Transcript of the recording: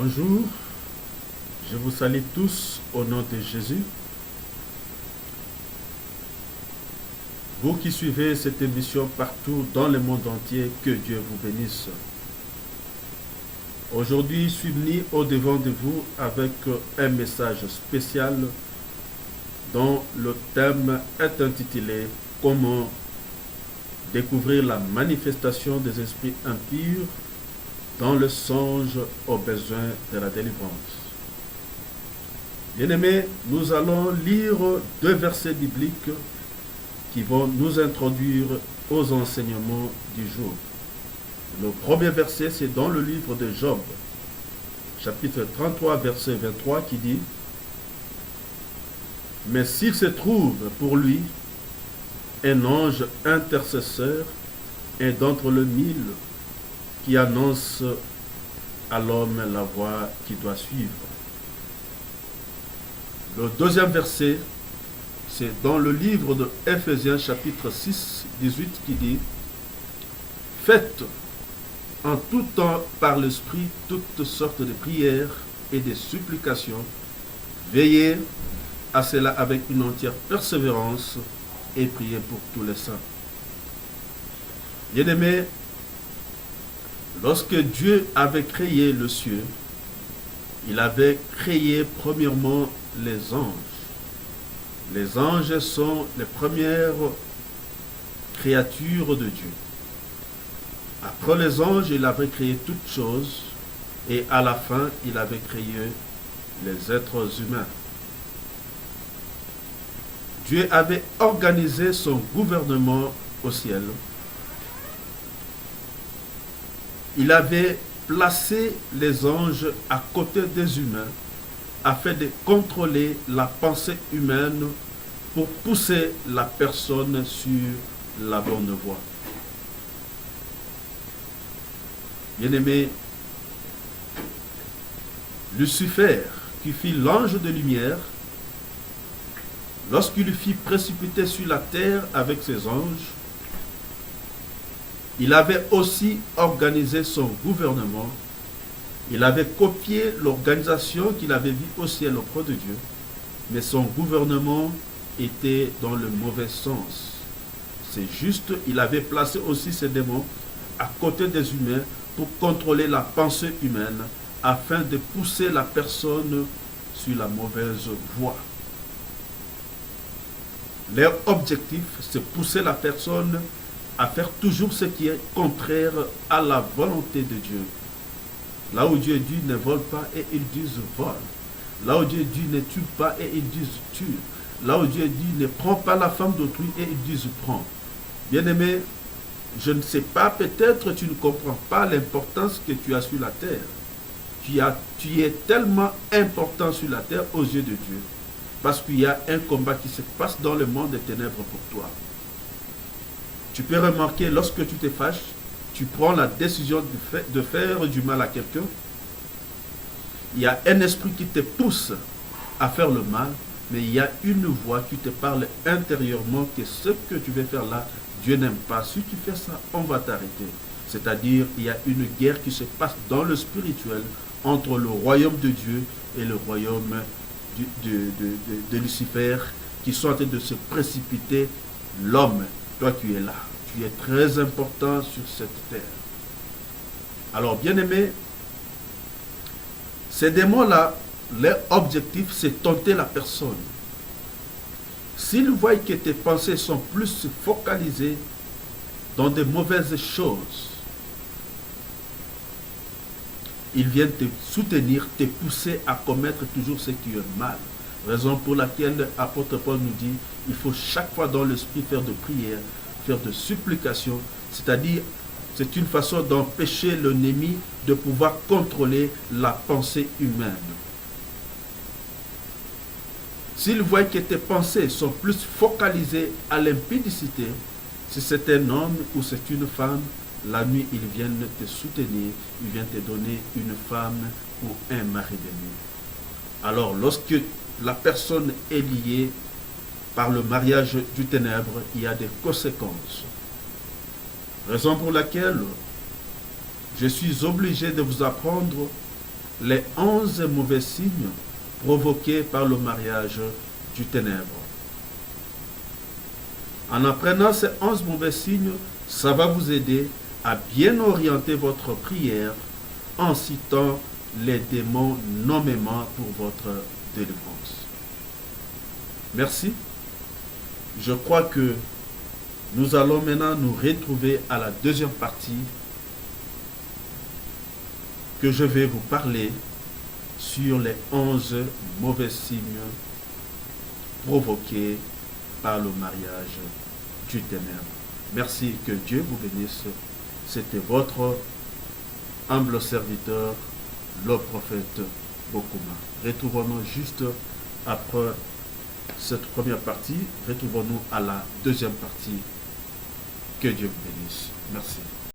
Bonjour, je vous salue tous au nom de Jésus. Vous qui suivez cette émission partout dans le monde entier, que Dieu vous bénisse. Aujourd'hui, je suis venu au-devant de vous avec un message spécial dont le thème est intitulé « Comment découvrir la manifestation des esprits impurs dans le songe aux besoins de la délivrance ». Bien-aimés, nous allons lire deux versets bibliques qui vont nous introduire aux enseignements du jour. Le premier verset, c'est dans le livre de Job, chapitre 33, verset 23, qui dit « Mais s'il se trouve pour lui un ange intercesseur, un d'entre le mille, qui annonce à l'homme la voie qu'il doit suivre. » Le deuxième verset, c'est dans le livre de Éphésiens chapitre 6, 18 qui dit « Faites en tout temps par l'Esprit toutes sortes de prières et de supplications, veillez à cela avec une entière persévérance et priez pour tous les saints. » Bien-aimés, lorsque Dieu avait créé le ciel, il avait créé premièrement les anges. Les anges sont les premières créatures de Dieu. Après les anges, il avait créé toutes choses et à la fin, il avait créé les êtres humains. Dieu avait organisé son gouvernement au ciel. Il avait placé les anges à côté des humains afin de contrôler la pensée humaine pour pousser la personne sur la bonne voie. Bien-aimé, Lucifer, qui fit l'ange de lumière, lorsqu'il le fit précipiter sur la terre avec ses anges, il avait aussi organisé son gouvernement. Il avait copié l'organisation qu'il avait vue au ciel auprès de Dieu, mais son gouvernement était dans le mauvais sens. C'est juste, il avait placé aussi ses démons à côté des humains pour contrôler la pensée humaine afin de pousser la personne sur la mauvaise voie. Leur objectif, c'est pousser la personne à faire toujours ce qui est contraire à la volonté de Dieu. Là où Dieu dit ne vole pas et ils disent vole. Là où Dieu dit ne tue pas et ils disent tue. Là où Dieu dit ne prends pas la femme d'autrui et ils disent prends. Bien-aimé, je ne sais pas, peut-être tu ne comprends pas l'importance que tu as sur la terre. Tu es tellement important sur la terre aux yeux de Dieu. Parce qu'il y a un combat qui se passe dans le monde des ténèbres pour toi. Tu peux remarquer, lorsque tu te fâches, tu prends la décision de faire du mal à quelqu'un. Il y a un esprit qui te pousse à faire le mal, mais il y a une voix qui te parle intérieurement que ce que tu veux faire là, Dieu n'aime pas. Si tu fais ça, on va t'arrêter. C'est-à-dire, il y a une guerre qui se passe dans le spirituel entre le royaume de Dieu et le royaume de Lucifer, qui sont en train de se précipiter. L'homme, toi tu es là. Tu es très important sur cette terre. Alors, bien-aimés, ces démons-là, leur objectif, c'est tenter la personne. S'ils voient que tes pensées sont plus focalisées dans de mauvaises choses, ils viennent te soutenir, te pousser à commettre toujours ce qui est mal. Raison pour laquelle l'apôtre Paul nous dit, il faut chaque fois dans l'esprit faire de prière, faire de supplication, c'est-à-dire c'est une façon d'empêcher l'ennemi de pouvoir contrôler la pensée humaine. S'il voit que tes pensées sont plus focalisées à l'impudicité, si c'est un homme ou c'est une femme, la nuit ils viennent te soutenir, ils viennent te donner une femme ou un mari de nuit. Alors lorsque la personne est liée par le mariage du ténèbre, il y a des conséquences. Raison pour laquelle je suis obligé de vous apprendre les 11 mauvais signes provoqués par le mariage du ténèbre. En apprenant ces 11 mauvais signes, ça va vous aider à bien orienter votre prière en citant les démons nommément pour votre délivrance. Merci. Je crois que nous allons maintenant nous retrouver à la deuxième partie que je vais vous parler sur les 11 mauvais signes provoqués par le mariage du ténèbre. Merci, que Dieu vous bénisse. C'était votre humble serviteur, le prophète Bokuma. Retrouvons-nous juste après cette première partie. Retrouvons-nous à la deuxième partie. Que Dieu vous bénisse. Merci.